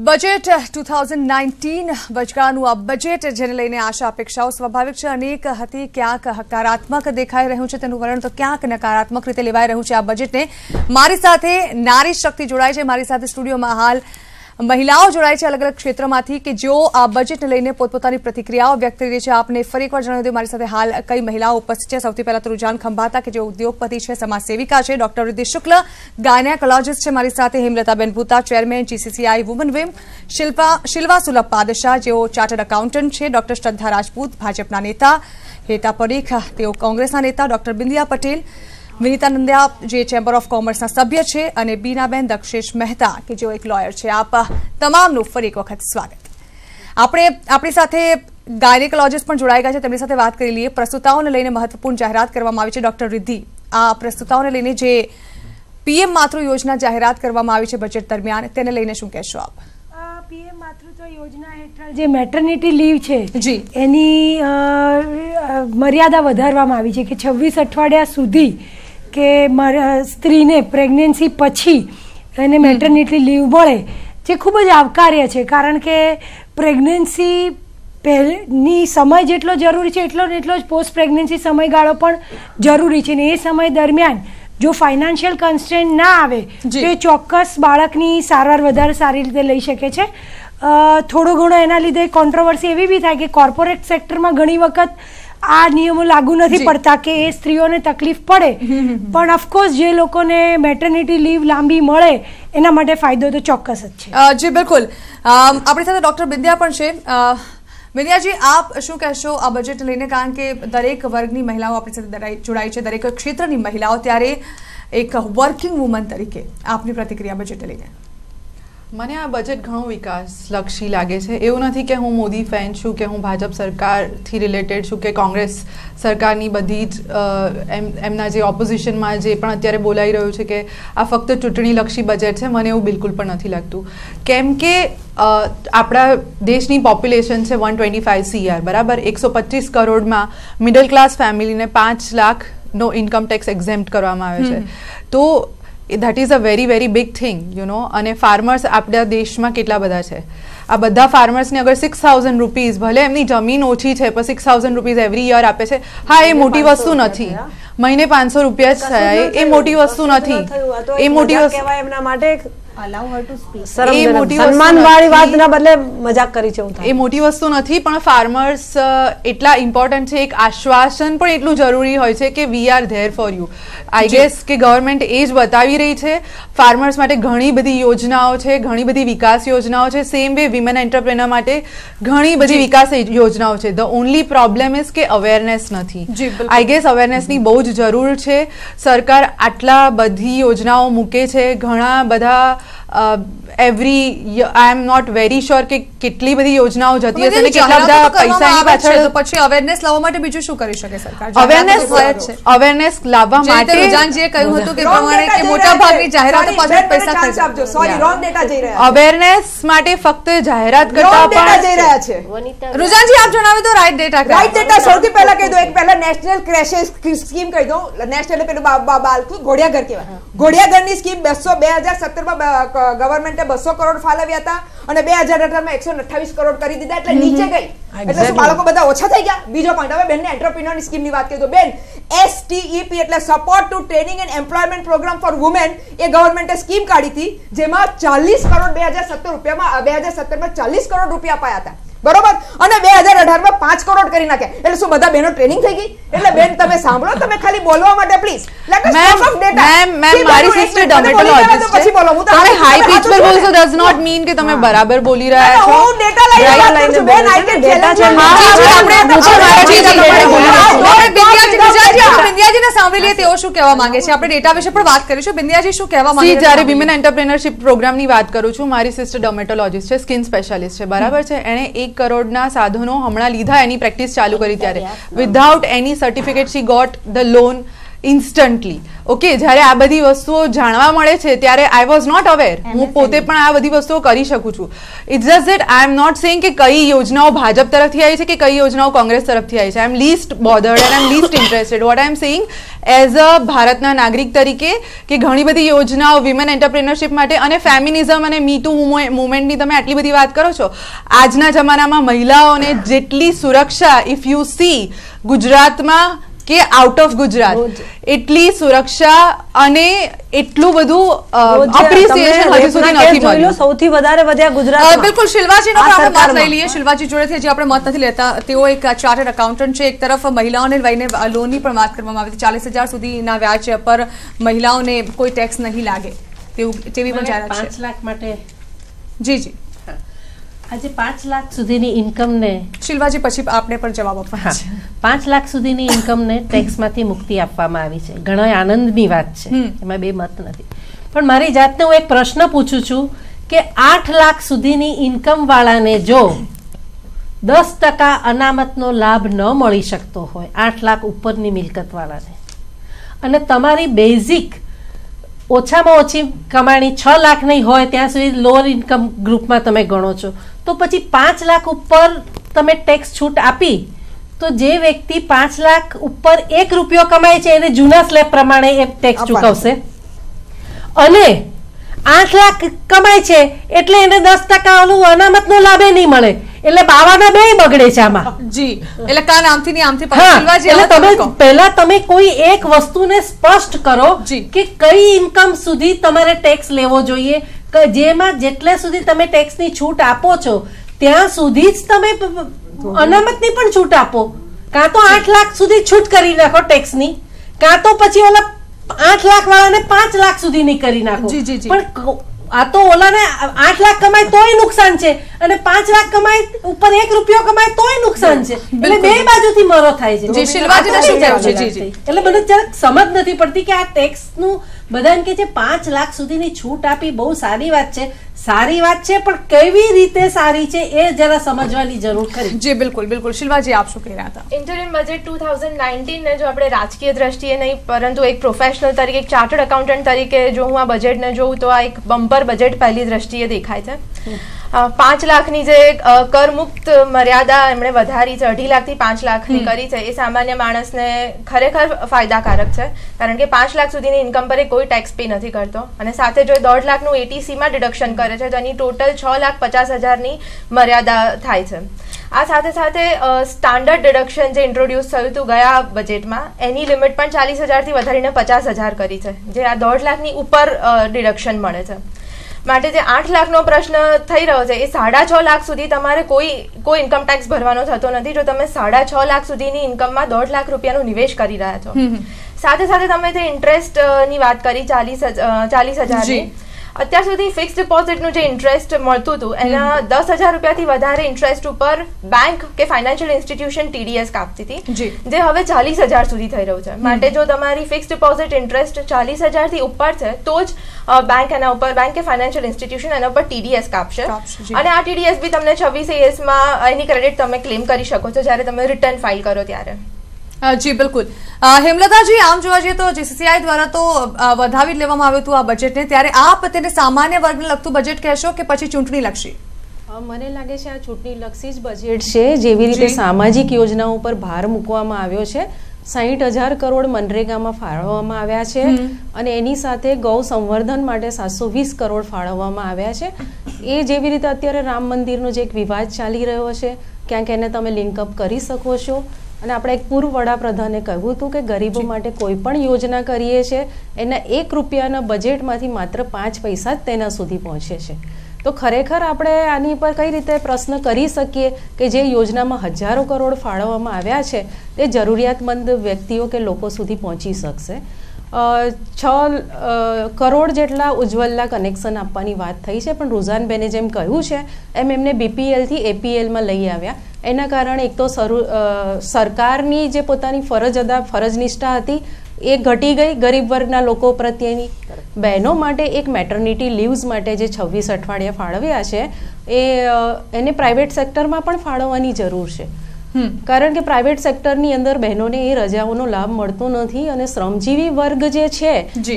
Budget 2019 વચગાળાનું આ budget જેને લઈને આશા અપેક્ષાઓ સ્વાભાવિક છે અનેક હતી ક્યાંક હકારાત્મક દેખાઈ રહ્યું છે તેનું વલણ તો ક્યાંક નકારાત્મક રીતે લેવાઈ રહ્યું છે આ બજેટને મારી સાથે નારી શક્તિ જોડાય છે મારી સાથે સ્ટુડિયોમાં હાલ મહિલાઓ જોડાય છે અલગ અલગ ક્ષેત્રમાંથી કે જેઓ આ બજેટને લઈને પોતપોતાની પ્રતિક્રિયાઓ વ્યક્ત કરી રહી છે આપને ફરી એકવાર જણાવી દઉં મારી સાથે હાલ કઈ મહિલાઓ ઉપસ્થિત છે સૌથી પહેલા તો રૂજાન ખંભાતા કે જે ઉદ્યોગપતિ છે સમાજસેવિકા છે ડોક્ટર રિદ્ધિ શુક્લ ગાયનેકોલોજીસ્ટ છે મારી સાથે હેમલતાબેન Bhuta chairman GCCI woman wing Shilva Sulabh Padshah જેઓ ચાર્ટર્ડ એકાઉન્ટન્ટ છે ડોક્ટર શ્રદ્ધા રાજપૂત ભાજપના નેતા હેતા પરીખ તેઓ કોંગ્રેસના નેતા ડોક્ટર બિંદિયા પટેલ વિનીતા નંદિયા જે ચેમ્બર ઓફ કોમર્સના સભ્ય છે અને બીનાબેન દક્ષેશ મહેતા કે જેઓ એક લોયર છે આપ તમામનું ફરી એક વખત સ્વાગત આપણી સાથે ગાયનેકોલોજીસ્ટ પણ જોડાઈ ગયા છે તેમની સાથે વાત કરી લઈએ પ્રસ્તુતાઓને લઈને મહત્વપૂર્ણ જાહેરાત કરવામાં આવી છે ડોક્ટર રિદ્ધિ આ પ્રસ્તુતાઓને લઈને જે પીએમ માતૃ યોજના જાહેરાત કરવામાં આવી છે બજેટ દરમિયાન તેને લઈને શું કહેશો આપ પીએમ માતૃત્વ યોજના હેઠળ જે મેટર્નિટી લીવ છે જી એની મર્યાદા વધારવામાં આવી છે કે 26 અઠવાડિયા સુધી કે સ્ત્રીને પ્રેગ્નન્સી પછી એને મેટર્નિટી લીવ મળે જે ખૂબ જ આવકાર્ય છે કારણ કે પ્રેગ્નન્સી પહેલની સમય જેટલો જરૂરી છે એટલો જ પોસ્ટ પ્રેગ્નન્સી સમયગાળો પણ જરૂરી છે ને એ સમય દરમિયાન જો ફાઇનાન્શિયલ કન્સ્ટ્રેન્ટ ના આવે તો એ ચોક્કસ બાળકની સારવાર વધારે સારી રીતે લઈ શકે છે થોડો ઘણો એના લીધે કોન્ટ્રોવર્સી એવી બી થાય કે કોર્પોરેટ સેક્ટરમાં ઘણી વખત આ નિયમો લાગુ નથી પડતા કે એ સ્ત્રીઓને તકલીફ પડે પણ ઓફકોર્સ જે લોકોને મેટર્નિટી લીવ લાંબી મળે એના માટે ફાયદો તો ચોક્કસ જ છે જી બિલકુલ આપણી સાથે ડોક્ટર બિંદિયા પણ છે વિનયાજી આપ શું કહેશો આ બજેટ લઈને કારણ કે દરેક વર્ગની મહિલાઓ આપણી સાથે જોડાઈ છે દરેક ક્ષેત્રની મહિલાઓ ત્યારે એક વર્કિંગ વુમન તરીકે આપની પ્રતિક્રિયા બજેટ લઈને મને આ બજેટ ઘણું વિકાસલક્ષી લાગે છે એવું નથી કે હું મોદી ફેન છું કે હું ભાજપ સરકારથી રિલેટેડ છું કે કોંગ્રેસ સરકારની બધી જ એમના જે ઓપોઝિશનમાં જે પણ અત્યારે બોલાઈ રહ્યું છે કે આ ફક્ત ચૂંટણીલક્ષી બજેટ છે મને એવું બિલકુલ પણ નથી લાગતું કેમ કે આપણા દેશની પોપ્યુલેશન છે 125 CR બરાબર 125 કરોડમાં મિડલ ક્લાસ ફેમિલીને 5 લાખનો ઇન્કમ ટેક્સ એક્ઝેમ્પ્ટ કરવામાં આવે છે તો that is a very very big thing you know અને ફાર્મર્સ આપણા દેશમાં કેટલા બધા છે આ બધા ફાર્મર્સને અગર 6000 રૂપીઝ ભલે એમની જમીન ઓછી છે પણ 6000 રૂપીઝ એવરી યર આપે છે હા એ મોટી વસ્તુ નથી મહિને 500 રૂપિયા જ થયા એ મોટી વસ્તુ નથી એ મોટી વસ્તુ કહેવાય એમના માટે સન્માનવાળી વાતના બદલે મજાક કરી છે એ મોટી વસ્તુ નથી પણ ફાર્મર્સ એટલા ઇમ્પોર્ટન્ટ છે એક આશ્વાસન પણ એટલું જરૂરી હોય છે કે we are there for you I guess કે ગવર્મેન્ટ એ જ બતાવી રહી છે ફાર્મર્સ માટે ઘણી બધી યોજનાઓ છે ઘણી બધી વિકાસ યોજનાઓ છે સેમ વે વિમેન એન્ટરપ્રેનર માટે ઘણી બધી વિકાસ યોજનાઓ છે ધ ઓનલી પ્રોબ્લેમ ઇઝ કે અવેરનેસ નથી આઈ ગેસ અવેરનેસની બહુ જ જરૂર છે સરકાર આટલા બધી યોજનાઓ મૂકે છે ઘણા બધા every I am not very sure કે કેટલી બધી યોજનાઓ જતી હશે અને કેટલા બધા પૈસા એની પાછળ પછી અવેરનેસ લાવવા માટે બીજું શું કરી શકે સરકાર અવેરનેસ લાવવા માટે રૂજાનજીએ કહ્યું હતું કે પ્રમાણે કે મોટા ભાગની જાહેરાતો પાછળ પૈસા ખર્ચ આપજો સોરી રોંગ ડેટા જઈ રહ્યા છે અવેરનેસ માટે ફક્ત જાહેરાત કરતા પણ જઈ રહ્યા છે રૂજાનજી આપ જણાવી દો રાઈટ ડેટા સૌથી પહેલા કહી દો એક પહેલા નેશનલ ક્રેશિસ સ્કીમ કહી દો નેશનલ પેલું બાલકુ ઘોડિયાઘર કહેવાય ઘોડિયાઘરની સ્કીમ 2017 માં ગવર્મેન્ટે 200 કરોડ ફાળવ્યા હતા અને 2018 માં 128 કરોડ કરી દીધા એટલે નીચે ગઈ એટલે બાળકો બધા ઓછા થઈ ગયા બીજો પોઈન્ટ હવે બેનને એન્ટરપ્રિન્યોરની સ્કીમની વાત કરી દો બેન STEP એટલે support to training and employment programme for women એ ગવર્મેન્ટે સ્કીમ કાઢી હતી જેમાં 40 કરોડ 2017 માં 40 કરોડ રૂપિયા અપાયા હતા બરોબર અને 2018 માં 5 કરોડ કરી નાખ્યા એટલે શું બધા બહેનો ટ્રેનિંગ થઈ ગઈ એટલે બેન તમે સાંભળો તમે ખાલી બોલવા માટે પ્લીઝ મેમ મારી સિસ્ટર ડર્મેટોલોજિસ્ટ છે પછી બોલો હું તમે હાઈ પિચ પર બોલશો ડઝ નોટ મીન કે તમે બરાબર બોલી રહ્યા છો હું ડેટા લઈને છું બેન આઈ કેન ચેલેન્જ આપણે બિંદિયાજીને સાંભળી લઈએ તેઓ શું કહેવા માંગે છે આપણે ડેટા વિશે પણ વાત કરીશું બિંદિયાજી શું કહેવા માંગે છે જ્યારે વિમેન એન્ટરપ્રેનરશિપ પ્રોગ્રામની વાત કરું છું મારી સિસ્ટર ડર્મેટોલોજિસ્ટ છે સ્કિન સ્પેશિયાલિસ્ટ છે બરાબર છે એણે 1 કરોડના સાધનો હમણાં લીધા એની પ્રેક્ટિસ ચાલુ કરી ત્યારે without any certificate she got the loan instantly. Okay, જ્યારે આ બધી વસ્તુઓ જાણવા મળે છે ત્યારે આઈ વોઝ નોટ અવેર. હું પોતે પણ આ બધી વસ્તુઓ કરી શકું છું. It's just that I am not saying કે કઈ યોજનાઓ ભાજપ તરફથી આવી છે કે કઈ યોજનાઓ કોંગ્રેસ તરફથી આવી છે. I am least bothered and I am least interested. What I am saying as a ભારતના નાગરિક તરીકે કે ઘણી બધી યોજનાઓ વિમેન એન્ટરપ્રિનરશિપ માટે અને ફેમિનિઝમ અને મી ટુ મુવમેન્ટની તમે આટલી બધી વાત કરો છો. આજના જમાનામાં મહિલાઓને જેટલી સુરક્ષા ઇફ યુ સી ગુજરાતમાં કે આઉટ ઓફ ગુજરાત એટલી સુરક્ષા અને એટલું બધું એપ્રિસિએશન હજી સુધી નથી મળ્યું. સૌથી વધારે વધ્યા ગુજરાત. બિલકુલ. શિલ્વાજીનો આપણે મત લઈ લઈએ. શિલ્વાજી જોડેથી હજી આપણે મત નથી લેતા. તેઓ એક ચાર્ટર્ડ એકાઉન્ટન્ટ છે. એક તરફ મહિલાઓને લઈને લોનની પણ વાત કરવામાં આવી હતી. 40,000 સુધીના વ્યાજ પર મહિલાઓને કોઈ ટેક્સ નહીં લાગે તેવી પણ જાહેરાત છે. 5 લાખ માટે જી આજે 5 લાખ સુધીની ઇન્કમને શિલ્વાજી પછી આપને પણ જવાબ આપવાનો છે. 5 લાખ સુધીની ઇન્કમને ટેક્સમાંથી મુક્તિ આપવામાં આવી છે. ઘણો આનંદની વાત છે, એમાં બે મત નથી. પણ મારી જાતને હું એક પ્રશ્ન પૂછું છું કે 8 લાખ સુધીની ઇન્કમ વાળાને જો 10% અનામતનો લાભ ન મળી શકતો હોય, 8 લાખ ઉપરની મિલકત વાળાને, અને તમારી બેઝિક ઓછામાં ઓછી કમાણી 6 લાખની હોય ત્યાં સુધી લોઅર ઇન્કમ ગ્રુપમાં તમે ગણો છો, તો પછી 5 લાખ ઉપર તમે ટેક્સ છૂટ આપી તો જે વ્યક્તિ 5 લાખ ઉપર 1 રૂપિયો કમાય છે એને જૂના સ્લેબ પ્રમાણે એ ટેક્સ ચૂકવશે, અને 8 લાખ કમાય છે એટલે એને 10% ઓલું અનામતનો લાભ નહીં મળે. એટલે બાવાના બે બગડે છે આમાં. જી, એટલે કા નામથી ની આમથી એટલે તમે પહેલા તમે કોઈ એક વસ્તુને સ્પષ્ટ કરો કે કઈ ઇન્કમ સુધી તમારે ટેક્સ લેવો જોઈએ, જેમાં જેટલા સુધી તમે ટેક્સની છૂટ આપો છો ત્યાં સુધી જ તમે અનામતની પણ છૂટ આપો. કાં તો 8 લાખ સુધી છૂટ કરી નાખો ટેક્સની, કાં તો પછી ઓલા 8 લાખ વાળાને 5 લાખ સુધીની કરી નાખો. પણ આ તો ઓલાને 8 લાખ કમાય તોય નુકસાન છે અને 5 લાખ કમાય ઉપર 1 રૂપિયો કમાય તોય નુકસાન છે. એટલે બે બાજુથી મરો થાય છે. એટલે મને જરાક સમજ નથી પડતી કે આ ટેક્સ નું બધાને કે છે 5 લાખ સુધીની છૂટ આપી બહુ સારી વાત છે, સારી વાત છે, પણ કેવી રીતે સારી છે એ જરા સમજવાની જરૂર ખરી. જી બિલકુલ બિલકુલ. શિલ્વાજી આપ શું કહી રહ્યા હતા? ઇન્ટરિમ બજેટ 2019 ને જો આપણે રાજકીય દ્રષ્ટિએ નહીં પરંતુ એક પ્રોફેશનલ તરીકે, એક ચાર્ટર્ડ એકાઉન્ટન્ટ તરીકે જો હું આ બજેટને જોઉં તો આ એક બમ્પર બજેટ પહેલી દ્રષ્ટિએ દેખાય છે. 5 લાખની જે કરમુક્ત મર્યાદા એમણે વધારી છે, 2.5 લાખથી 5 લાખની કરી છે, એ સામાન્ય માણસને ખરેખર ફાયદાકારક છે, કારણ કે 5 લાખ સુધીની ઇન્કમ પર કોઈ ટેક્સ પે નથી કરતો, અને સાથે જો 1.5 લાખનું એટીસીમાં ડિડક્શન કરે છે તો એની ટોટલ 6,50,000ની મર્યાદા થાય છે. આ સાથે સાથે સ્ટાન્ડર્ડ ડિડક્શન જે ઇન્ટ્રોડ્યુસ થયું હતું ગયા બજેટમાં, એની લિમિટ પણ 40,000થી વધારીને 50,000 કરી છે, જે આ 1.5 લાખની ઉપર ડિડક્શન મળે છે. માટે જે 8 લાખનો પ્રશ્ન થઈ રહ્યો છે એ 6.5 લાખ સુધી તમારે કોઈ ઇન્કમ ટેક્સ ભરવાનો થતો નથી જો તમે 6.5 લાખ સુધીની ઇન્કમમાં 1.5 લાખ રૂપિયાનો નિવેશ કરી રહ્યા છો. સાથે સાથે તમે જે ઇન્ટરેસ્ટની વાત કરી 40,000ની, અત્યાર સુધી ફિક્સ ડિપોઝિટનું જે ઇન્ટરેસ્ટ મળતું હતું એના 10,000 રૂપિયાથી વધારે ઇન્ટરેસ્ટ ઉપર બેંક કે ફાઇનાન્શિયલ ઇન્સ્ટિટ્યુશન TDS કાપતી હતી, જે હવે 40,000 સુધી થઈ રહ્યું છે. માટે જો તમારી ફિક્સ ડિપોઝિટ ઇન્ટરેસ્ટ 40,000થી ઉપર છે તો જ બેંક એના ઉપર, બેંક કે ફાઇનાન્શિયલ ઇન્સ્ટિટ્યુશન એના ઉપર TDS કાપશે, અને આ TDS બી તમને 26 AS એની ક્રેડિટ તમે ક્લેમ કરી શકો છો જ્યારે તમે રિટર્ન ફાઇલ કરો ત્યારે. જી બિલકુલ. હેમલતાજી, આમ જોવા જઈએ તો GCCI દ્વારા તો વધાવી લેવામાં આવ્યું હતું આ બજેટને, ત્યારે આપ તેને સામાન્ય વર્ગને લગતું બજેટ કહેશો કે પછી ચૂંટણી લક્ષી? મને લાગે છે આ ચૂંટણી લક્ષી જ બજેટ છે. જેવી રીતે સામાજિક યોજનાઓ પર ભાર મૂકવામાં આવ્યો છે, 60,000 કરોડ મનરેગામાં ફાળવવામાં આવ્યા છે, અને એની સાથે ગૌ સંવર્ધન માટે 720 કરોડ ફાળવવામાં આવ્યા છે. એ જેવી રીતે અત્યારે રામ મંદિરનો જે એક વિવાદ ચાલી રહ્યો છે, ક્યાંક એને તમે લિંકઅપ કરી શકો છો. અને આપણે એક પૂર્વ વડાપ્રધાને કહ્યું હતું કે ગરીબો માટે કોઈ પણ યોજના કરીએ છીએ એના 1 રૂપિયાના બજેટમાંથી માત્ર 5 પૈસા જ તેના સુધી પહોંચે છે. તો ખરેખર આપણે આની પર કઈ રીતે પ્રશ્ન કરી શકીએ કે જે યોજનામાં હજારો કરોડ ફાળવવામાં આવ્યા છે તે જરૂરિયાતમંદ વ્યક્તિઓ કે લોકો સુધી પહોંચી શકશે. 6 કરોડ જેટલા ઉજ્જવલના કનેક્શન આપવાની વાત થઈ છે, પણ રૂઝાનબેને જેમ કહ્યું છે એમ એમને BPLથી APLમાં લઈ આવ્યા. એના કારણે એક તો સરકારની જે પોતાની ફરજનિષ્ઠા હતી એ ઘટી ગઈ ગરીબ વર્ગના લોકો પ્રત્યેની. બહેનો માટે એક મેટર્નિટી લીવ્સ માટે જે 26 અઠવાડિયા ફાળવ્યા છે એને પ્રાઇવેટ સેક્ટરમાં પણ ફાળવવાની જરૂર છે. કારણ કે પ્રાઇવેટ સેક્ટરની અંદર બહેનોને એ રજાઓનો લાભ મળતો નથી અને શ્રમજીવી વર્ગ જે છે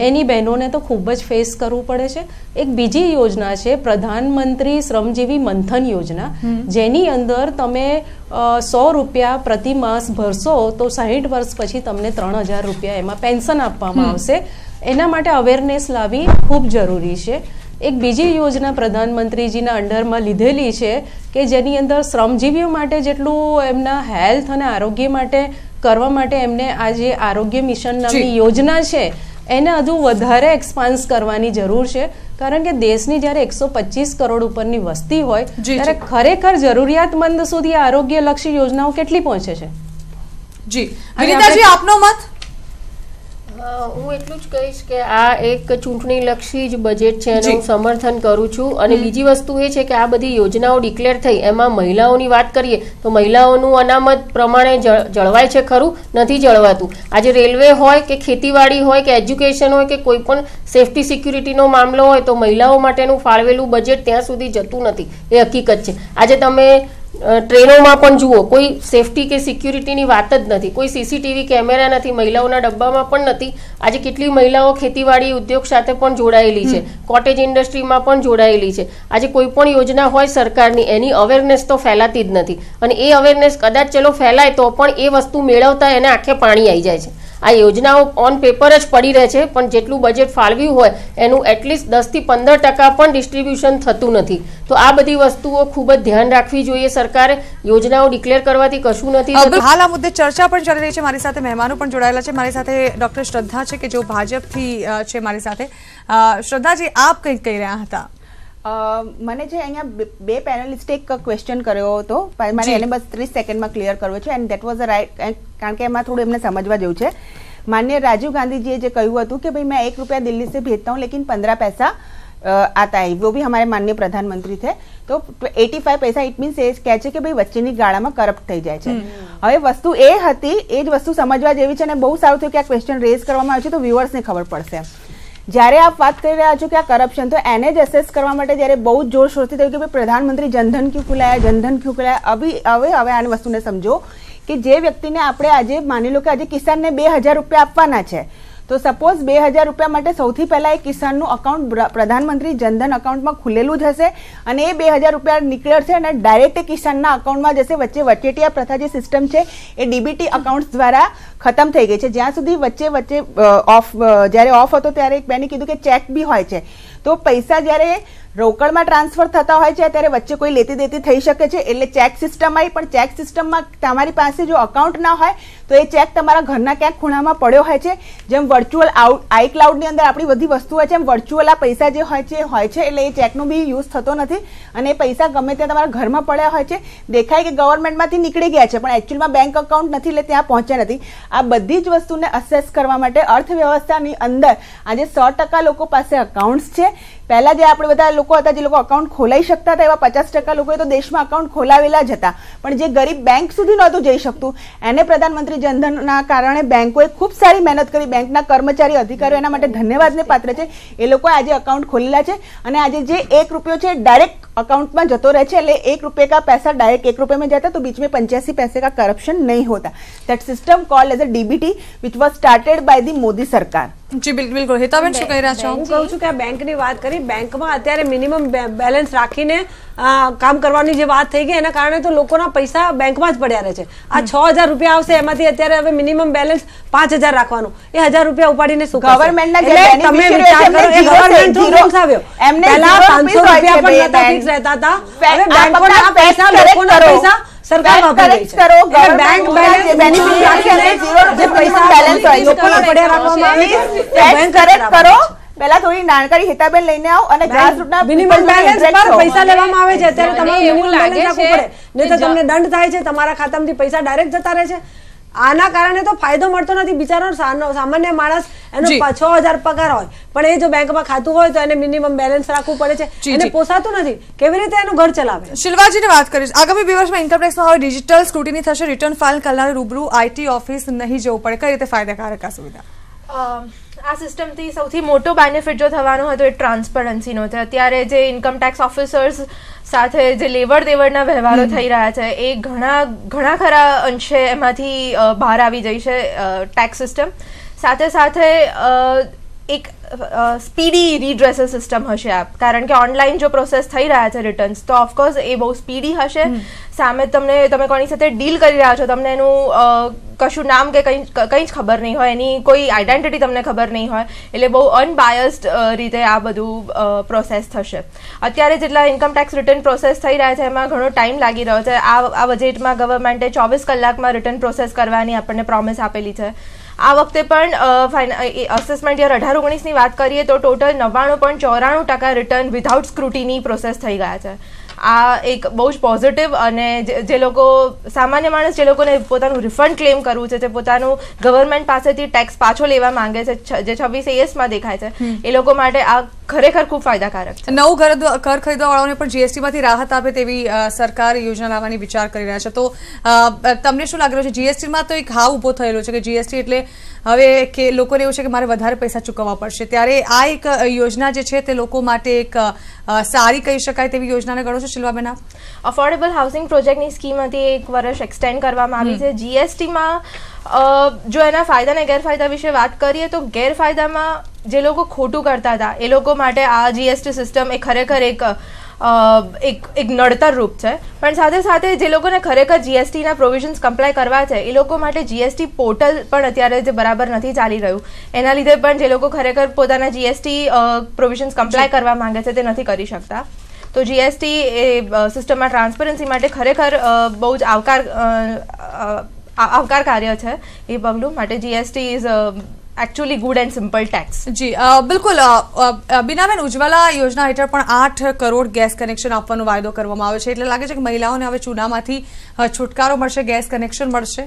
એની બહેનોને તો ખૂબ જ ફેસ કરવું પડે છે. એક બીજી યોજના છે પ્રધાનમંત્રી શ્રમજીવી મંથન યોજના, જેની અંદર તમે 100 રૂપિયા પ્રતિ માસ ભરશો તો 60 વર્ષ પછી તમને 3000 રૂપિયા એમાં પેન્શન આપવામાં આવશે. એના માટે અવેરનેસ લાવવી ખૂબ જરૂરી છે. એક બીજી યોજના પ્રધાનમંત્રીજીના અંડરમાં લીધેલી છે કે જેની અંદર શ્રમજીવીઓ માટે જેટલું એમના હેલ્થ અને આરોગ્ય માટે કરવા માટે એમને આ જે આરોગ્ય મિશન નામની યોજના છે એને હજુ વધારે એક્સપાન્સ કરવાની જરૂર છે. કારણ કે દેશની જ્યારે 125 કરોડ ઉપરની વસ્તી હોય ત્યારે ખરેખર જરૂરિયાતમંદ સુધી આરોગ્યલક્ષી યોજનાઓ કેટલી પહોંચે છે? જી વિનીતાજી, આપનો મત? હું એટલું જ કહીશ કે આ એક ચૂંટણીલક્ષી જ બજેટ છે અને હું સમર્થન કરું છું. અને બીજી વસ્તુ એ છે કે આ બધી યોજનાઓ ડિક્લેર થઈ, એમાં મહિલાઓની વાત કરીએ તો મહિલાઓનું અનામત પ્રમાણે જળવાય છે ખરું? નથી જળવાતું. આજે રેલવે હોય કે ખેતીવાડી હોય કે એજ્યુકેશન હોય કે કોઈ પણ સેફટી સિક્યુરિટીનો મામલો હોય તો મહિલાઓ માટેનું ફાળવેલું બજેટ ત્યાં સુધી જતું નથી. એ હકીકત છે. આજે તમે ટ્રેનોમાં પણ જુઓ, કોઈ સેફટી કે સિક્યુરિટીની વાત જ નથી, કોઈ સીસીટીવી કેમેરા નથી, મહિલાઓના ડબ્બામાં પણ નથી. આજે કેટલી મહિલાઓ ખેતીવાડી ઉદ્યોગ સાથે પણ જોડાયેલી છે, કોટેજ ઇન્ડસ્ટ્રીમાં પણ જોડાયેલી છે. આજે કોઈ પણ યોજના હોય સરકારની એની અવેરનેસ તો ફેલાતી જ નથી. અને એ અવેરનેસ કદાચ ચલો ફેલાય તો પણ એ વસ્તુ મેળવતા એને આંખે પાણી આવી જાય છે. આ યોજનાઓ ઓન પેપર જ પડી રહે છે, પણ જેટલું બજેટ ફાળવ્યું હોય એનું એટલીસ્ટ 10 થી 15% પણ ડિસ્ટ્રીબ્યુશન થતું નથી. તો આ બધી વસ્તુઓ ખૂબ જ ધ્યાન રાખવી જોઈએ સરકારે. યોજનાઓ ડિક્લેર કરવાથી કશું નથી. હાલ આ મુદ્દે ચર્ચા પણ ચાલી રહી છે. મારી સાથે મહેમાનો પણ જોડાયેલા છે. મારી સાથે ડોક્ટર શ્રદ્ધા છે કે જો ભાજપથી છે મારી સાથે. શ્રદ્ધાજી, આપ કંઈક કહી રહ્યા હતા. મને જે અહીંયા બે પેનલિસ્ટે એક ક્વેશ્ચન કર્યો હતો, મને એને બસ 30 સેકન્ડમાં ક્લિયર કરવો છે and that was a right, કારણ કે એમાં થોડું એમને સમજવા જેવું છે. માન્ય રાજીવ ગાंधी જે કહ્યું હતું કે ભાઈ मैं 1 रुपया दिल्ली से भेजता हूँ लेकिन 15 पैसा आता है, वो भी हमारे माननीय प्रधानमंत्री थे. तो 85 पैसा इट मीन्स એ કહે છે કે ભાઈ વચ્ચેની ગાળામાં કરપ્ટ થઈ જાય છે. હવે વસ્તુ એ હતી, એ જ વસ્તુ સમજવા જેવી છે અને બહુ સારું થયું કે આ ક્વેશ્ચન રેઝ કરવામાં આવ્યો છે તો વ્યુઅર્સને ખબર પડશે. જ્યારે આપ વાત કરી રહ્યા છો કે આ કરપ્શન, તો એને જ એસેસ કરવા માટે જ્યારે બહુ જ જોરશોરથી થયું કે ભાઈ પ્રધાનમંત્રી જનધન ક્યું ખુલાયા, જનધન ક્યું ખુલાયા. હવે આ વસ્તુને સમજો કે જે વ્યક્તિને આપણે આજે માની લો કે આજે કિસાનને 2000 રૂપિયા આપવાના છે, તો સપોઝ 2000 રૂપિયા માટે સૌથી પહેલા એ કિસાનનું અકાઉન્ટ પ્રધાનમંત્રી જનધન અકાઉન્ટમાં ખુલેલું જ હશે અને એ 2000 રૂપિયા નીકળશે અને ડાયરેક્ટ એ કિસાનના અકાઉન્ટમાં જશે. વચ્ચે વચેટિયા પ્રથા જે સિસ્ટમ છે એ ડીબીટી અકાઉન્ટ દ્વારા ખતમ થઈ ગઈ છે. જ્યાં સુધી વચ્ચે જ્યારે ઓફ હતો ત્યારે એક બેને કીધું કે ચેક બી હોય છે, તો પૈસા જ્યારે રોકડમાં ટ્રાન્સફર થતા હોય છે ત્યારે વચ્ચે કોઈ લેતી દેતી થઈ શકે છે, એટલે ચેક સિસ્ટમ આવી. પણ ચેક સિસ્ટમમાં તમારી પાસે જો અકાઉન્ટ ના હોય તો એ ચેક તમારા ઘરના ક્યાંક ખૂણામાં પડ્યો હોય છે. જેમ વર્ચ્યુઅલ આઈ ક્લાઉડની અંદર આપણી બધી વસ્તુ હોય છે, એમ વર્ચ્યુઅલ આ પૈસા જે હોય છે એટલે એ ચેકનો બી યુઝ થતો નથી અને એ પૈસા ગમે ત્યાં તમારા ઘરમાં પડ્યા હોય છે. દેખાય કે ગવર્મેન્ટમાંથી નીકળી ગયા છે પણ એકચ્યુઅલમાં બેંક અકાઉન્ટ નથી, એટલે ત્યાં પહોંચ્યા નથી. આ બધી જ વસ્તુને અસેસ કરવા માટે અર્થવ્યવસ્થાની અંદર આજે 100% લોકો પાસે અકાઉન્ટ્સ છે. પહેલા જે આપણે બધા લોકો હતા જે લોકો અકાઉન્ટ ખોલાવી શકતા હતા એવા 50% લોકોએ તો દેશમાં અકાઉન્ટ ખોલાવેલા જ હતા, પણ જે ગરીબ બેંક સુધી નહોતું જઈ શકતું એને પ્રધાનમંત્રી જનધનના કારણે બેંકોએ ખૂબ સારી મહેનત કરી. બેંકના કર્મચારી અધિકારીઓ એના માટે ધન્યવાદને પાત્ર છે. એ લોકોએ આજે અકાઉન્ટ ખોલેલા છે અને આજે જે 1 રૂપિયો છે ડાયરેક્ટ अकाउंट में जतो रहे, એટલે 1 रुपये का पैसा डायरेक्ट 1 रुपये में जाता तो बीच में 85 पैसे का करप्शन नहीं होता. That system called as a DBT which was started by the Modi सरकार. જી બિલકુલ. હેતાબેન શું કહી રહ્યા છો? હું કહું છું કે આ બેંકની વાત કરી, બેંકમાં અત્યારે મિનિમમ બેલેન્સ રાખીને કામ કરવાની જે વાત થઈ ગઈ એના કારણે તો લોકોના પૈસા બેંકમાં જ પડ્યા રહે છે. આ 6000 રૂપિયા આવશે એમાંથી અત્યારે હવે મિનિમમ બેલેન્સ 5000 રાખવાનું, એ 1000 રૂપિયા ઉપાડીને શું ગવર્મેન્ટના જે તમે વિચાર કરો, એ ગવર્મેન્ટ થ્રુ રૂલ્સ આવ્યો. પહેલા 500 રૂપિયા પણ નતા ફિક્સ રહેતા હતા, હવે બેંકોના આ પૈસા લોકોના પૈસા સરકાર વાપરી રહી છે. એટલે બેંક બેલેન્સ બેનિફિટ રાખીને જે પૈસા બેલેન્સ હોય લોકોના પડ્યા રાખવામાં આવે છે, બેંક કરેક્ટ કરો. પહેલા થોડી નાનકડી હિતાબેન લઈને આવો અને ગ્રાસરૂટના મિનિમમ બેલેન્સ પર પૈસા લેવામાં આવે છે. અત્યારે તમારે મિનિમમ બેલેન્સ રાખવું પડે, નહીં તો તમને દંડ થાય છે, તમારા ખાતામાંથી પૈસા ડાયરેક્ટ જતા રહે છે. આના કારણે તો ફાયદો મળતો નથી. બિચારો સામાન્ય માણસ એનો 6000 પગાર હોય પણ એ જો બેંકમાં ખાતું હોય તો એને મિનિમમ બેલેન્સ રાખવું પડે છે, એને પોસાતું નથી. કેવી રીતે એનું ઘર ચલાવે? શિલ્વાજીને વાત કરીશ. આગામી 2 વર્ષમાં ઇન્કમટેક્સમાં હવે ડિજિટલ સ્ક્રુટિની થશે, રિટર્ન ફાઇલ કરનાર રૂબરૂ આઈટી ઓફિસ નહીં જવું પડે. કઈ રીતે ફાયદાકારક આ સુવિધા? આ સિસ્ટમથી સૌથી મોટો બેનિફિટ જો થવાનો હતો એ ટ્રાન્સપરન્સીનો છે. અત્યારે જે ઇન્કમ ટેક્સ ઓફિસર્સ સાથે જે લેવડ દેવડના વ્યવહારો થઈ રહ્યા છે એ ઘણા ખરા અંશે એમાંથી બહાર આવી જઈ છે ટેક્સ સિસ્ટમ. સાથે સાથે એક સ્પીડી રીડ્રેસલ સિસ્ટમ હશે આ, કારણ કે ઓનલાઈન જો પ્રોસેસ થઈ રહ્યા છે રિટર્ન્સ તો ઓફકોર્સ એ બહુ સ્પીડી હશે. સામે તમે કોની સાથે ડીલ કરી રહ્યા છો, તમને એનું કશું નામ કે કંઈ જ ખબર નહીં હોય, એની કોઈ આઈડેન્ટિટી તમને ખબર નહીં હોય, એટલે બહુ અનબાયસ્ડ રીતે આ બધું પ્રોસેસ થશે. અત્યારે જેટલા ઇન્કમ ટેક્સ રિટર્ન પ્રોસેસ થઈ રહ્યા છે એમાં ઘણો ટાઈમ લાગી રહ્યો છે. આ બજેટમાં ગવર્મેન્ટે 24 કલાકમાં રિટર્ન પ્રોસેસ કરવાની આપણને પ્રોમિસ આપેલી છે. આ વખતે પણ અસેસમેન્ટ યર 18-19ની વાત કરીએ તો total 99.94% return without scrutiny process થઈ ગયા છે. આ એક બહુ જ પોઝિટિવ, અને જે લોકો સામાન્ય માણસ જે લોકોને પોતાનું રિફંડ ક્લેમ કરવું છે, જે પોતાનું ગવર્મેન્ટ પાસેથી ટેક્સ પાછો લેવા માંગે છે, જે 26 AS માં દેખાય છે, એ લોકો માટે આ ખરેખર ખૂબ ફાયદાકારક છે. નવું ઘર ખરીદવાવાળાઓને પણ જીએસટીમાંથી રાહત આપે તેવી સરકાર યોજના લાવવાની વિચાર કરી રહ્યા છે. તો તમને શું લાગી રહ્યું છે? જીએસટીમાં તો એક હાવ ઊભો થયેલો છે કે જીએસટી એટલે હવે કે લોકોને એવું છે કે મારે વધારે પૈસા ચૂકવવા પડશે, ત્યારે આ એક યોજના જે છે તે લોકો માટે એક સારી કહી શકાય તેવી યોજનાને ગણો છો શિલ્પાબેન આપ? અફોર્ડેબલ હાઉસિંગ પ્રોજેક્ટની સ્કીમથી 1 વર્ષ એક્સટેન્ડ કરવામાં આવી છે. જીએસટીમાં જો એના ફાયદા અને ગેરફાયદા વિશે વાત કરીએ તો ગેરફાયદામાં જે લોકો ખોટું કરતા હતા એ લોકો માટે આ જીએસટી સિસ્ટમ એ ખરેખર એક નડતર રૂપ છે. પણ સાથે સાથે જે લોકોને ખરેખર જીએસટીના પ્રોવિઝન્સ કમ્પ્લાય કરવા છે એ લોકો માટે જીએસટી પોર્ટલ પણ અત્યારે જે બરાબર નથી ચાલી રહ્યું, એના લીધે પણ જે લોકો ખરેખર પોતાના જીએસટી પ્રોવિઝન્સ કમ્પ્લાય કરવા માંગે છે તે નથી કરી શકતા. તો જીએસટી એ સિસ્ટમમાં ટ્રાન્સપરન્સી માટે ખરેખર બહુ જ આવકાર કાર્ય છે એ પગલું માટે. GST is actually good and simple tax. જી બિલકુલ. બીનાબેન, ઉજ્જવલા યોજના હેઠળ પણ 8 કરોડ ગેસ કનેક્શન આપવાનો વાયદો કરવામાં આવ્યો છે, એટલે લાગે છે કે મહિલાઓને હવે ચૂનામાંથી છુટકારો મળશે, ગેસ કનેક્શન મળશે?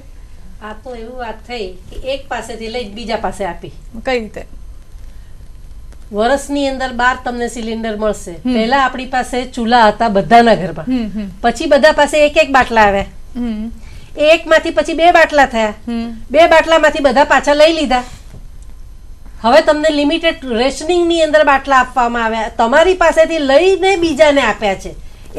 આ તો એવું વાત થઈ કે એક પાસેથી લઈ બીજા પાસે આપી. કઈ રીતે? વર્ષની અંદર 12 તમને સિલિન્ડર મળશે. પહેલા આપણી પાસે ચૂલા હતા બધાના ઘરમાં, પછી બધા પાસે એક બાટલા આવ્યા, એકમાંથી પછી 2 બાટલા થયા, 2 બાટલામાંથી બધા પાછા લઈ લીધા. હવે તમને લિમિટેડ રેશનિંગ ની અંદર બાટલા આપવામાં આવ્યા, તમારી પાસેથી લઈને બીજાને આપ્યા છે,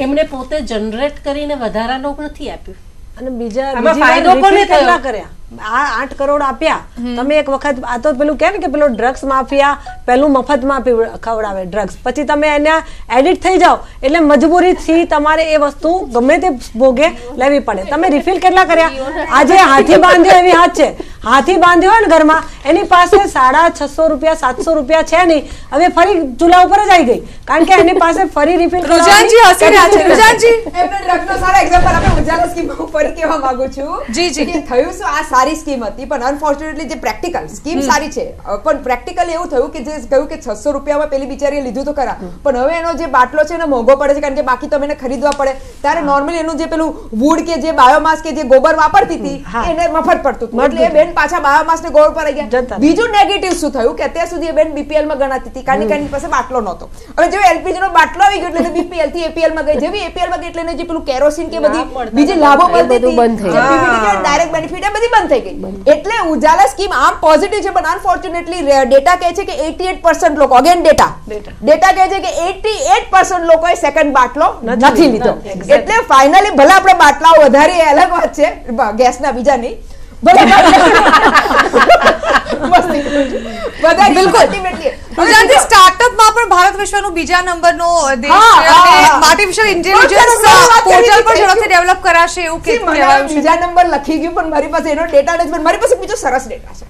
એમને પોતે જનરેટ કરીને વધારાનો નથી આપ્યું. અને બીજા ફાયદો કોને કેટલા કર્યા? આ 8 કરોડ આપ્યા તમે એક વખત. આ તો પેલું કે ને કે પેલો ડ્રગ્સ માફિયા પેલું મફતમાં ખવડાવે ડ્રગ્સ, પછી તમે એને એડિટ થઈ જાઓ એટલે મજબૂરીથી તમારે એ વસ્તુ ગમે તે ભોગે લેવી પડે. તમે રિફિલ કેટલા કર્યા? આજે હાથી બાંધ્યો એવી હાથ છે, હાથી બાંધ્યો હોય ને ઘરમાં, એની પાસે 650 રૂપિયા 700 રૂપિયા છે નહીં, હવે ફરી ચૂલા ઉપર જ આવી ગઈ, કારણ કે એની પાસે ફરી રિફિલ. રુજાનજી હસી રહ્યા છે. રુજાનજી, એમને ડ્રગ્સનો સારો એક્ઝામ્પલ આપણે ઉજાલા સ્કીમ ઉપર કહેવા માંગુ છું. જી જી, થયું શું, આ સારી સ્કીમ હતી પણ અનફોર્ચ્યુનેટલી જે પ્રેક્ટિકલ સ્કીમ સારી છે પણ પ્રેક્ટિકલ એવું થયું કે જે કહ્યું કે 600 રૂપિયામાં પેલી બિચારીએ લીધું તો ખરા, પણ હવે એનો જે બાટલો છે એને મોંઘો પડે છે, કારણ કે બાકી તો એને ખરીદવા પડે. ત્યારે નોર્મલી એનું જે પેલું વુડ કે જે બાયોમાસ કે જે ગોબર વાપરતી હતી એને મફત પડતું હતું, એટલે એ બેન પાછા બાયોમાસ ને ગોબર પર આવી ગયા. બીજું નેગેટિવ શું થયું કે અત્યાર સુધી એ બેન બીપીએલ માં ગણાતી હતી, કારણ કે એની પાસે બાટલો નહોતો. હવે જેવો એલપીજી નો બાટલો આવી ગયો એટલે બીપીએલ થી એપીએલ માં ગઈ, જેવી એપીએલ માં ગઈ એટલે જે પેલું કેરોસીન કે બધી બીજી લાભો મળતી હતી, ડાયરેક્ટ બેનિફિટ એ બધી બંધ થઈ ગઈ. એટલે ઉજાલા સ્કીમ આમ પોઝિટિવ છે પણ અનફોર્ચ્યુનેટલી ડેટા કહે છે કે 88% લોકો, અગેન ડેટા કહે છે કે 88% લોકોએ સેકન્ડ બાટલો નથી લીધો. એટલે ફાઇનલી ભલે આપણે બાટલાઓ વધારે અલગ વાત છે, ગેસના બીજા નહીં, સ્ટાર્ટઅપમાં પણ ભારત વિશ્વનું બીજા નંબરનો દેશ છે અને આર્ટિફિશિયલ ઇન્ટેલિજન્સ પોર્ટલ પર ઝડપથી ડેવલપ કરાશે એવું કહેવાયું છે. બીજા નંબર લખી ગયું પણ મારી પાસે એનો ડેટા નથી, પણ મારી પાસે બીજો સરસ ડેટા છે.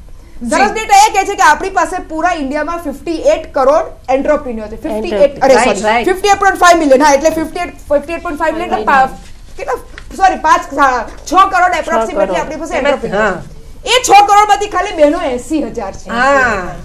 સરસ ડેટા એ કહે છે કે આપણી પાસે પૂરા ઇન્ડિયામાં 58 કરોડ એન્ટરપ્રિન્યોર છે. 58.5 મિલિયન. હા, એટલે 58.5 મિલિયન કેટલા, સોરી 6 કરોડ એપ્રોક્સિમેટલી આપણી પાસે એન્ટરપ્રિન્યોર. એ 6 કરોડ માંથી ખાલી બહેનો 80,000 છે,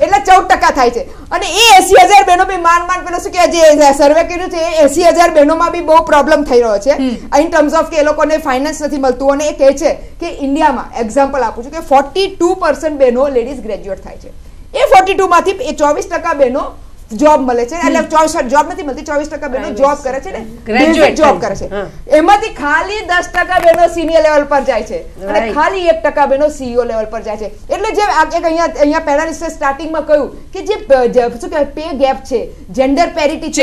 એટલે 14% થાય છે. અને એ 80,000 બહેનો બી માંડ પેલો શું કે જે સર્વે કર્યું છે એ 80,000 બહેનોમાં બી બહુ પ્રોબ્લેમ થઈ રહ્યો છે ઇન ટર્મ્સ ઓફ કે એ લોકોને ફાઇનાન્સ નથી મળતું. અને એ કહે છે કે ઇન્ડિયામાં એક્ઝામ્પલ આપું છું કે 42% બહેનો લેડીઝ ગ્રેજ્યુએટ થાય છે. એ 42 માંથી 24% બહેનો જોબ મળે છે, એટલે 24 જોબ નથી મળતી, 24% બહેનો જોબ કરે છે ને, ગ્રેજ્યુએટ જોબ કરે છે. એમાંથી ખાલી 10% બહેનો સિનિયર લેવલ પર જાય છે અને ખાલી 1% બહેનો સીઈઓ લેવલ પર જાય છે. એટલે જે અહીંયા પેનલિસ્ટે સ્ટાર્ટિંગમાં કહ્યું કે જે શું કહેવાય પે ગેપ છે, જેન્ડર પેરિટી છે,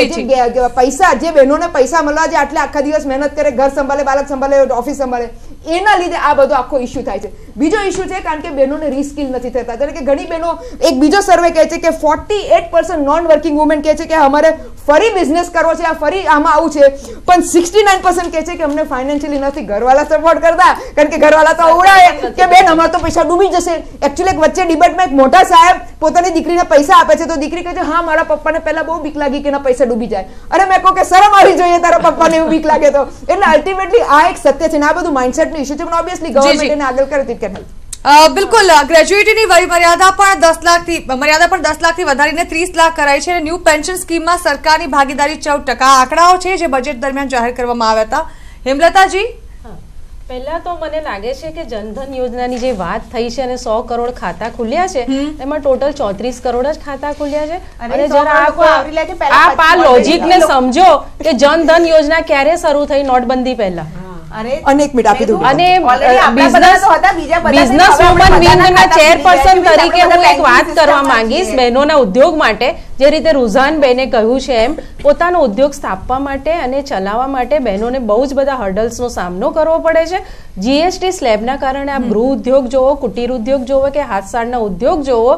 જે પૈસા જે બહેનોને પૈસા મળવા જે આટલે આખા દિવસ મહેનત કરે, ઘર સંભાળે, બાળક સંભાળે, ઓફિસ સંભાળે, એના લીધે આ બધો આખો ઇશ્યુ થાય છે. બીજો ઇશ્યુ છે કારણ કે બહેનોને રીસ્કિલ નથી થતા. એટલે કે ઘણી બહેનો, એક બીજો સર્વે કહે છે કે 48% નોન વર્કિંગ વુમેન કહે છે કે અમારે ફરી બિઝનેસ કરવો છે, ફરી આમાં આવું છે, પણ 69% કહે છે કે અમને ફાઇનાન્શિયલી નથી ઘરવાળા સપોર્ટ કરતા, કારણ કે ઘરવાળા તો ઉડાવે કે બેન અમારે તો પૈસા ડૂબી જશે. એકચ્યુઅલી એક વચ્ચે ડિબેટમાં એક મોટા સાહેબ પોતાની દીકરીને પૈસા આપે છે, તો દીકરી કહે છે હા મારા પપ્પાને પહેલા બહુ બીક લાગી કે એના પૈસા ડૂબી જાય. અરે મેં કહું કે શરમ આવી જોઈએ તારા પપ્પાને એવું બીક લાગે તો. એટલે અલ્ટિમેટલી આ એક સત્ય છે ને આ બધું માઇન્ડસેટનું ઇશ્યુ છે, પણ ઓબ્વિયસલી ગવર્મેન્ટ એને આગળ કરે તે કેમ. બિલકુલ, ગ્રેજ્યુએટીની વય મર્યાદા પણ 10 લાખથી વધારીને 30 લાખ કરાઈ છે. ન્યૂ પેન્શન સ્કીમમાં સરકારની ભાગીદારી 14%. આંકડાઓ છે જે બજેટ દરમિયાન જાહેર કરવામાં આવ્યા હતા. હેમલતાજી, પહેલા તો મને લાગે છે કે જનધન યોજનાની જે વાત થઈ છે અને 100 કરોડ ખાતા ખુલ્યા છે, એમાં ટોટલ 34 કરોડ જ ખાતા ખુલ્યા છે. અને જરા આ લોજિકને સમજો કે જનધન યોજના ક્યારે શરૂ થઈ? નોટબંધી પહેલા. અનેક મિનિટ આપી દઉં. અને બિઝનેસ વુમન વિંગના ચેરપર્સન તરીકે હું એક વાત કરવા માંગીશ બહેનોના ઉદ્યોગ માટે. જે રીતે રૂઝાન બેને કહ્યું છે એમ, પોતાનો ઉદ્યોગ સ્થાપવા માટે અને ચલાવવા માટે બહેનોને બહુ જ બધા હર્ડલ્સનો સામનો કરવો પડે છે. જીએસટી સ્લેબના કારણે આપ ગૃહ ઉદ્યોગ જોવો, કુટીર ઉદ્યોગ જોવો કે હાથસાળના ઉદ્યોગ જોવો,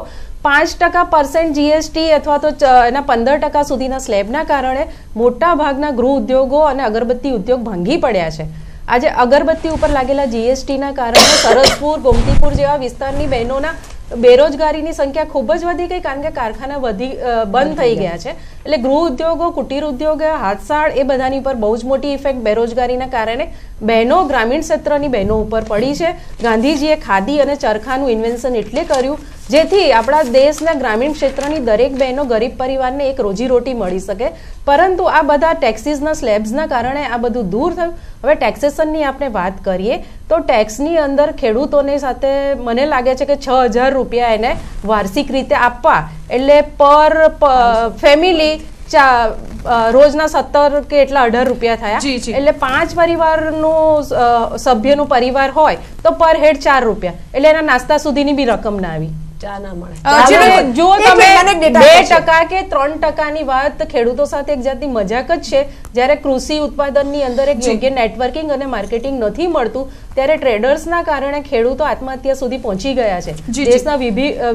5% જીએસટી અથવા તો એના 15% સુધીના સ્લેબના કારણે મોટા ભાગના ગૃહ ઉદ્યોગો અને અગરબત્તી ઉદ્યોગ ભાંગી પડ્યા છે. આજે અગરબત્તી ઉપર લાગેલા જીએસટીના કારણે સરસપુર, ગોમતીપુર જેવા વિસ્તારની બહેનોના બેરોજગારીની સંખ્યા ખૂબ જ વધી ગઈ, કારણ કે કારખાના બંધ થઈ ગયા છે. એટલે ગૃહ ઉદ્યોગો, કુટીર ઉદ્યોગ, હાથસાળ એ બધાની પર બહુ જ મોટી ઇફેક્ટ બેરોજગારીના કારણે બહેનો, ગ્રામીણ ક્ષેત્રની બહેનો ઉપર પડી છે. ગાંધીજીએ ખાદી અને ચરખાનું ઇન્વેન્શન એટલે કર્યું જેથી આપણા દેશના ગ્રામીણ ક્ષેત્રની દરેક બહેનો, ગરીબ પરિવારને એક રોજીરોટી મળી શકે. પરંતુ આ બધા ટેક્સીસના સ્લેબ્સના કારણે આ બધું દૂર થયું. હવે ટેક્સેશનની આપણે વાત કરીએ તો ટેક્સની અંદર ખેડૂતોની સાથે મને લાગે છે કે 6,000 રૂપિયા એને વાર્ષિક રીતે આપવા, એટલે પર ફેમિલી રોજના 17 કે એટલા 18 રૂપિયા થયા. એટલે 5 પરિવારનું સભ્યનું પરિવાર હોય તો પર હેડ 4 રૂપિયા, એટલે એના નાસ્તા સુધીની બી રકમ ના આવી. જો તમે 2% કે 3% વાત ખેડૂતો સાથે એક જાતની મજાક જ છે. જ્યારે કૃષિ ઉત્પાદનની અંદર એક યોગ્ય નેટવર્કિંગ અને માર્કેટિંગ નથી મળતું, ત્યારે ટ્રેડર્સના કારણે ખેડૂતો આત્મહત્યા સુધી પહોંચી ગયા છે દેશના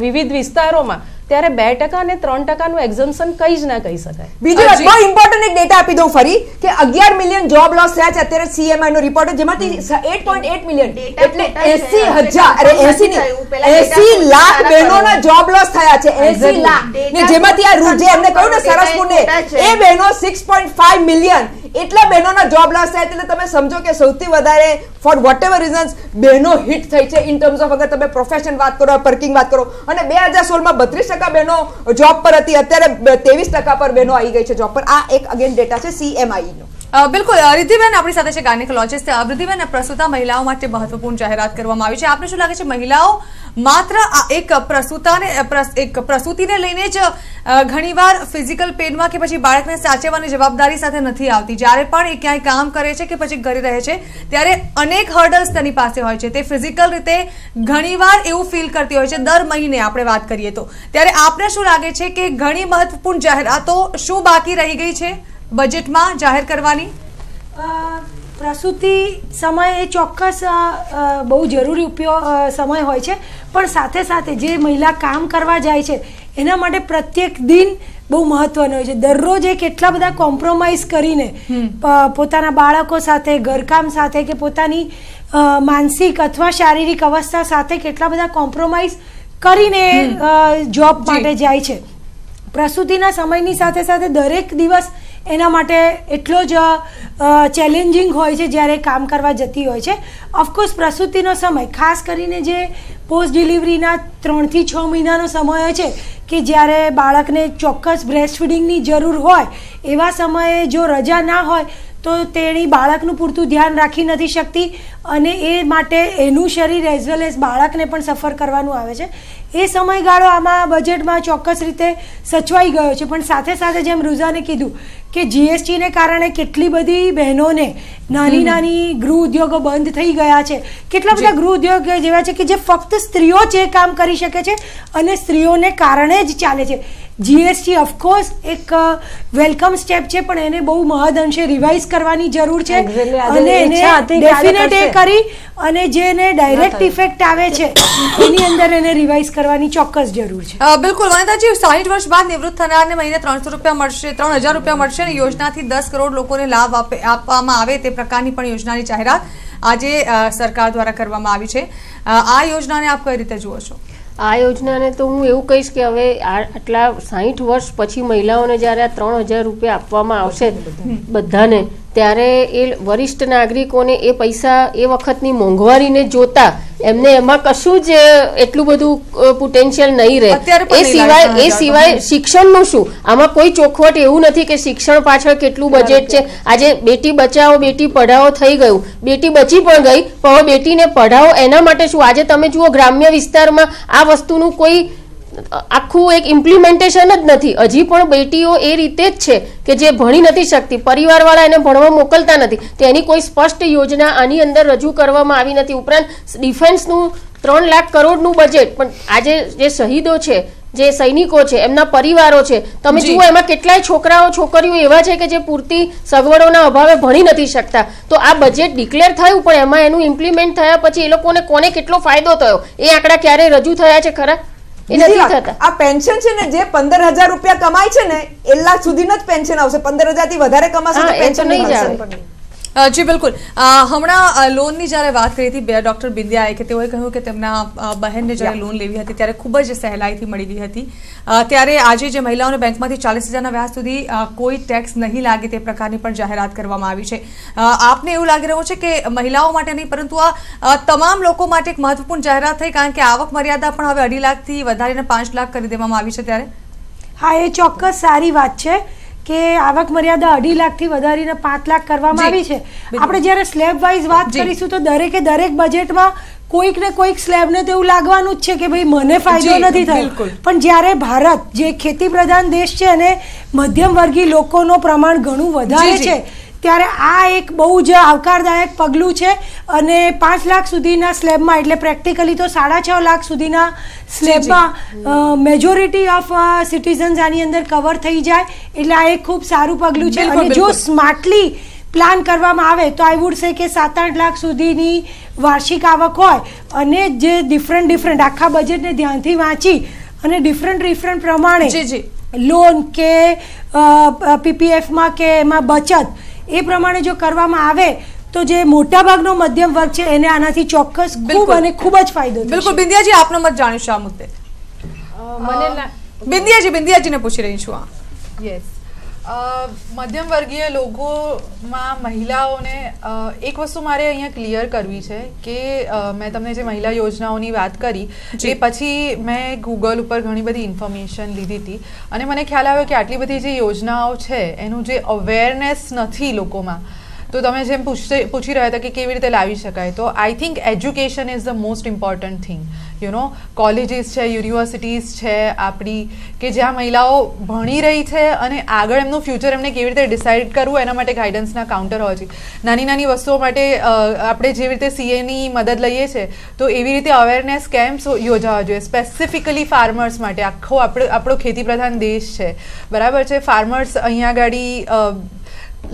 વિવિધ વિસ્તારોમાં. ત્યારે 2% અને 3%નું એક્ઝમ્પશન કઈ જ ના કહી શકાય. બીજું બહુ ઇમ્પોર્ટન્ટ એક ડેટા આપી દઉં ફરી કે 11 મિલિયન જોબ લોસ થયા છે અત્યારે સીએમઆઈ નો રિપોર્ટ, જેમાંથી 8.8 મિલિયન એટલે 80 લાખ બહેનોના જોબ લોસ થયા છે. 80 લાખ ને જેમાંથી આ જે એમને કહ્યું ને સરસપુરને, એ બહેનો 6.5 મિલિયન એટલા બહેનોના જોબ લોસ થયા. એટલે તમે સમજો કે સૌથી વધારે ફોર વોટ એવર રીઝન્સ બહેનો હિટ થઈ છે ઇન ટર્મ્સ ઓફ, અગર તમે પ્રોફેશન વાત કરો, વર્કિંગ વાત કરો. અને 2016માં 32% બહેનો જોબ પર હતી, અત્યારે 23% પર બહેનો આવી ગઈ છે જોબ પર. આ એક અગેન ડેટા છે સીએમઆઈ નો. બિલકુલ, રિદ્ધિબેન આપણી સાથે છે, ગાયનેકોલોજિસ્ટ. રિદ્ધિબેન, પ્રસૂતા મહિલાઓ માટે મહત્વપૂર્ણ જાહેરાત કરવામાં આવી છે. આપને શું લાગે છે મહિલાઓ માત્ર એક પ્રસૂતિને લઈને જ ઘણીવાર ફિઝિકલ પેનમાં કે પછી બાળકને સાચવવાની જવાબદારી સાથે નથી આવતી? જ્યારે પણ એ ક્યાંય કામ કરે છે કે પછી ઘરે રહે છે ત્યારે અનેક હર્ડલ્સ તેની પાસે હોય છે. તે ફિઝિકલ રીતે ઘણીવાર એવું ફીલ કરતી હોય છે. દર મહિને આપણે વાત કરીએ તો ત્યારે આપને શું લાગે છે કે ઘણી મહત્વપૂર્ણ જાહેરાતો શું બાકી રહી ગઈ છે બજેટમાં જાહેર કરવાની? પ્રસૂતિ સમય એ ચોક્કસ બહુ જરૂરી સમય હોય છે, પણ સાથે સાથે જે મહિલા કામ કરવા જાય છે એના માટે પ્રત્યેક દિન બહુ મહત્વનો હોય છે. દરરોજ એ કેટલા બધા કોમ્પ્રોમાઇઝ કરીને પોતાના બાળકો સાથે, ઘરકામ સાથે કે પોતાની માનસિક અથવા શારીરિક અવસ્થા સાથે કેટલા બધા કોમ્પ્રોમાઇઝ કરીને જોબ માટે જાય છે. પ્રસૂતિના સમયની સાથે સાથે દરેક દિવસ એના માટે એટલો જ ચેલેન્જિંગ હોય છે જ્યારે કામ કરવા જતી હોય છે. ઓફકોર્સ પ્રસૂતિનો સમય ખાસ કરીને જે પોસ્ટ ડિલિવરીના 3 થી 6 મહિનાનો સમય હોય છે કે જ્યારે બાળકને ચોક્કસ બ્રેસ્ટ ફીડિંગની જરૂર હોય, એવા સમયે જો રજા ના હોય તો તેની બાળકનું પૂરતું ધ્યાન રાખી નથી શકતી અને એ માટે એનું શરીર એઝ વેલ એઝ બાળકને પણ સફર કરવાનું આવે છે. એ સમયગાળો આમાં બજેટમાં ચોક્કસ રીતે સચવાઈ ગયો છે. પણ સાથે સાથે જેમ રૂઝાને કીધું કે જીએસટીને કારણે કેટલી બધી બહેનોને નાની નાની ગૃહ ઉદ્યોગો બંધ થઈ ગયા છે. કેટલા બધા ગૃહ ઉદ્યોગ જેવા છે કે જે ફક્ત સ્ત્રીઓ જ એ કામ કરી શકે છે અને સ્ત્રીઓને કારણે જ ચાલે છે. જીએસટી ઓફકોર્સ એક વેલકમ સ્ટેપ છે, પણ એને બહુ મહદઅંશે રિવાઇઝ કરવાની જરૂર છે અને એને ડેફિનેટ એ કરી અને જેને ડાયરેક્ટ ઇફેક્ટ આવે છે એની અંદર એને રિવાઇઝ કરવાની ચોક્કસ જરૂર છે. બિલકુલ વનિતાજી, 60 વર્ષ બાદ નિવૃત્ત થનારને મહિને 300 રૂપિયા મળશે, 3000 રૂપિયા મળશે અને યોજનાથી 10 કરોડ લોકોને લાભ આપવામાં આવે તે પ્રકારની પણ યોજનાની જાહેરાત આજે સરકાર દ્વારા કરવામાં આવી છે. આ યોજનાને આપ કઈ રીતે જુઓ છો? આ યોજનાને તો હું એવું કહીશ કે હવે આટલા 60 વર્ષ પછી મહિલાઓને જ્યારે આ 3000 રૂપિયા આપવામાં આવશે બધાને, ત્યારે એ વરિષ્ઠ નાગરિકોને એ પૈસા એ વખતની મોંઘવારીને જોતા એમને એમાં કશું જ એટલું બધું પોટેન્શિયલ નહીં રહે. એ સિવાય શિક્ષણનું શું? આમાં કોઈ ચોખવટ એવું નથી કે શિક્ષણ પાછળ કેટલું બજેટ છે. આજે બેટી બચાવો બેટી પઢાઓ થઈ ગયું, બેટી બચી પણ ગઈ, પણ હવે બેટીને પઢાવો એના માટે શું? આજે તમે જુઓ ગ્રામ્ય વિસ્તારમાં આ વસ્તુનું કોઈ આખું એક ઇમ્પ્લિમેન્ટેશન જ નથી. હજી પણ બેટીઓ એ રીતે જ છે કે જે ભણી નથી શકતી, પરિવારવાળા એને ભણવા મોકલતા નથી. તો એની કોઈ સ્પષ્ટ યોજના આની અંદર રજૂ કરવામાં આવી નથી. ઉપરાંત ડિફેન્સનું 3 લાખ કરોડનું બજેટ, પણ આજે જે શહીદો છે, જે સૈનિકો છે, એમના પરિવારો છે, તમે જુઓ એમાં કેટલાય છોકરાઓ છોકરીઓ એવા છે કે જે પૂરતી સગવડોના અભાવે ભણી નથી શકતા. તો આ બજેટ ડિક્લેર થયું, પણ એમાં એનું ઇમ્પ્લિમેન્ટ થયા પછી એ લોકોને કોને કેટલો ફાયદો થયો એ આંકડા ક્યારે રજૂ થયા છે ખરા? આ પેન્શન છે ને, જે 15000 રૂપિયા કમાય છે ને એ લાખ સુધીનું જ પેન્શન આવશે. 15000 થી વધારે કમાશે તો પેન્શન નહીં મળશે. જી બિલકુલ. હમણાં લોનની જ્યારે વાત કરી હતી ડોક્ટર બિંદિયાએ કે તેઓએ કહ્યું કે તેમના બહેનને જ્યારે લોન લેવી હતી ત્યારે ખૂબ જ સહેલાઈથી મળી ગઈ હતી. ત્યારે આજે જે મહિલાઓને બેંકમાંથી 40,000ના વ્યાજ સુધી કોઈ ટેક્સ નહીં લાગે તે પ્રકારની પણ જાહેરાત કરવામાં આવી છે. આપને એવું લાગી રહ્યું છે કે મહિલાઓ માટે નહીં પરંતુ આ તમામ લોકો માટે એક મહત્વપૂર્ણ જાહેરાત થઈ, કારણ કે આવક મર્યાદા પણ હવે 2.5 લાખથી વધારીને 5 લાખ કરી દેવામાં આવી છે ત્યારે? હા, એ ચોક્કસ સારી વાત છે કે આવક મર્યાદા 2.5 લાખથી વધારીને 5 લાખ કરવામાં આવી છે. આપણે જ્યારે સ્લેબ વાઇઝ વાત કરીશું તો દરેક બજેટમાં કોઈક ને કોઈક સ્લેબને તો એવું લાગવાનું જ છે કે ભાઈ મને ફાયદો નથી થયો. પણ જ્યારે ભારત જે ખેતી પ્રધાન દેશ છે અને મધ્યમ વર્ગીય લોકોનું પ્રમાણ ઘણું વધારે છે, ત્યારે આ એક બહુ જ આવકારદાયક પગલું છે. અને 5 લાખ સુધીના સ્લેબમાં, એટલે પ્રેક્ટિકલી તો 6.5 લાખ સુધીના સ્લેબમાં મેજોરિટી ઓફ સિટીઝન્સ આની અંદર કવર થઈ જાય, એટલે આ એક ખૂબ સારું પગલું છે. અને જો સ્માર્ટલી પ્લાન કરવામાં આવે તો આઈ વુડ સે કે 7-8 લાખ સુધીની વાર્ષિક આવક હોય અને જે ડિફરન્ટ આખા બજેટને ધ્યાનથી વાંચી અને ડિફરન્ટ પ્રમાણે લોન કે પીપીએફમાં કે એમાં બચત એ પ્રમાણે જો કરવામાં આવે તો જે મોટા ભાગનો મધ્યમ વર્ગ છે એને આનાથી ચોક્કસ ખૂબ જ ફાયદો થશે. બિલકુલ. બિંદિયાજી, આપનો મત જાણીશું આ મુદ્દે. બિંદિયાજીને પૂછી રહી છું. યસ, મધ્યમ વર્ગીય લોકોમાં મહિલાઓને એક વસ્તુ મારે અહીંયા ક્લિયર કરવી છે કે મેં તમને જે મહિલા યોજનાઓની વાત કરી એ પછી મેં ગૂગલ ઉપર ઘણી બધી ઇન્ફોર્મેશન લીધી હતી અને મને ખ્યાલ આવ્યો કે આટલી બધી જે યોજનાઓ છે એનું જે અવેરનેસ નથી લોકોમાં. તો તમે જેમ પૂછી રહ્યા હતા કે કેવી રીતે લાવી શકાય, તો I think education is the most important thing. Colleges છે, યુનિવર્સિટીઝ છે આપણી, કે જ્યાં મહિલાઓ ભણી રહી છે અને આગળ એમનું ફ્યુચર એમને કેવી રીતે ડિસાઇડ કરવું એના માટે ગાઈડન્સના કાઉન્ટર હોય છે. નાની વસ્તુઓ માટે આપણે જેવી રીતે સીએની મદદ લઈએ છીએ તો એવી રીતે અવેરનેસ કેમ્પ્સ યોજાવા જોઈએ સ્પેસિફિકલી ફાર્મર્સ માટે. આખો આપણો ખેતી પ્રધાન દેશ છે, બરાબર છે. ફાર્મર્સ અહીંયા આગળ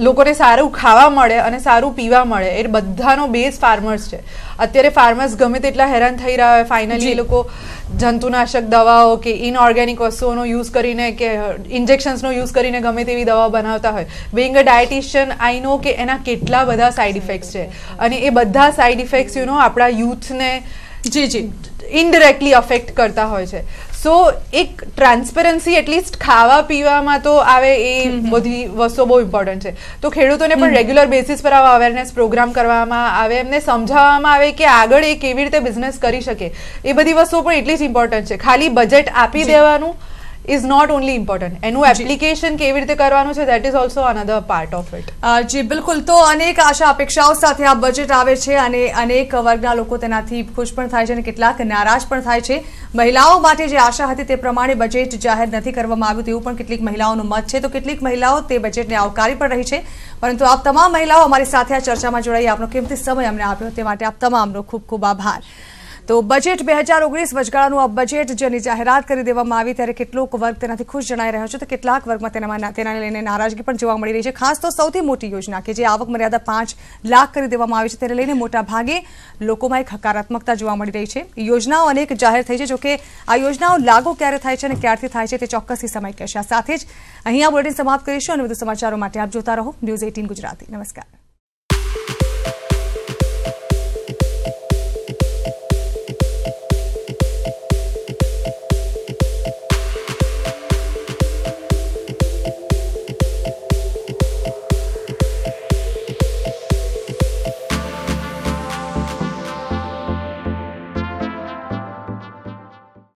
લોકોને સારું ખાવા મળે અને સારું પીવા મળે, એ બધાનો બેઝ ફાર્મર્સ છે. અત્યારે ફાર્મર્સ ગમે તેટલા હેરાન થઈ રહ્યા હોય, ફાઇનલી એ લોકો જંતુનાશક દવાઓ કે ઇનઓર્ગેનિક વસ્તુઓનો યુઝ કરીને કે ઇન્જેક્શન્સનો યુઝ કરીને ગમે તેવી દવાઓ બનાવતા હોય. બિંગ અ ડાયટિશિયન આઈ નો કે એના કેટલા બધા સાઇડ ઇફેક્ટ્સ છે અને એ બધા સાઇડ ઇફેક્ટ્સ આપણા યુથને ઇનડિરેક્ટલી અફેક્ટ કરતા હોય છે. સો એક ટ્રાન્સપરન્સી એટલીસ્ટ ખાવા પીવામાં તો આવે, એ બધી વસ્તુઓ બહુ ઇમ્પોર્ટન્ટ છે. તો ખેડૂતોને પણ રેગ્યુલર બેસિસ પર આવા અવેરનેસ પ્રોગ્રામ કરવામાં આવે, એમને સમજાવવામાં આવે કે આગળ એ કેવી રીતે બિઝનેસ કરી શકે. એ બધી વસ્તુઓ પણ એટલી જ ઇમ્પોર્ટન્ટ છે. ખાલી બજેટ આપી દેવાનું ઇઝ નોટ ઓનલી ઇમ્પોર્ટન્ટ, એનું એપ્લિકેશન કેવી રીતે કરવાનું છે that is also another part of it. જી બિલકુલ. તો અનેક આશા અપેક્ષાઓ સાથે આ બજેટ આવે છે અને અનેક વર્ગના લોકો તેનાથી ખુશ પણ થાય છે અને કેટલાક નારાજ પણ થાય છે. મહિલાઓ માટે જે આશા હતી તે પ્રમાણે બજેટ જાહેર નથી કરવામાં આવ્યું તેવું પણ કેટલીક મહિલાઓનું મત છે. તો કેટલીક મહિલાઓ તે બજેટને આવકારી પણ રહી છે. પરંતુ આપ તમામ મહિલાઓ અમારી સાથે આ ચર્ચામાં જોડાઈ આપનો કિંમતી સમય અમને આપ્યો તે માટે આપ તમામનો ખૂબ ખૂબ આભાર. તો બજેટ 2019 વચગાળાનું આ બજેટ જેની જાહેરાત કરી દેવામાં આવી ત્યારે કેટલોક વર્ગ તેનાથી ખુશ જણાઈ રહ્યો છે તો કેટલાક વર્ગમાં તેના લઈને નારાજગી પણ જોવા મળી રહી છે. ખાસ તો સૌથી મોટી યોજના કે જે આવક મર્યાદા 5 લાખ કરી દેવામાં આવી છે તેને લઈને મોટા ભાગે લોકોમાં એક હકારાત્મકતા જોવા મળી રહી છે. યોજનાઓ અનેક જાહેર થઈ છે, જોકે આ યોજનાઓ લાગુ ક્યારે થાય છે અને ક્યારથી થાય છે તે ચોક્કસથી સમય કહેશે. આ સાથે જ અહીં આ બુલેટિન સમાપ્ત કરીશું અને વધુ સમાચારો માટે આપ જોતા રહો ન્યૂઝ 18 ગુજરાતી. નમસ્કાર.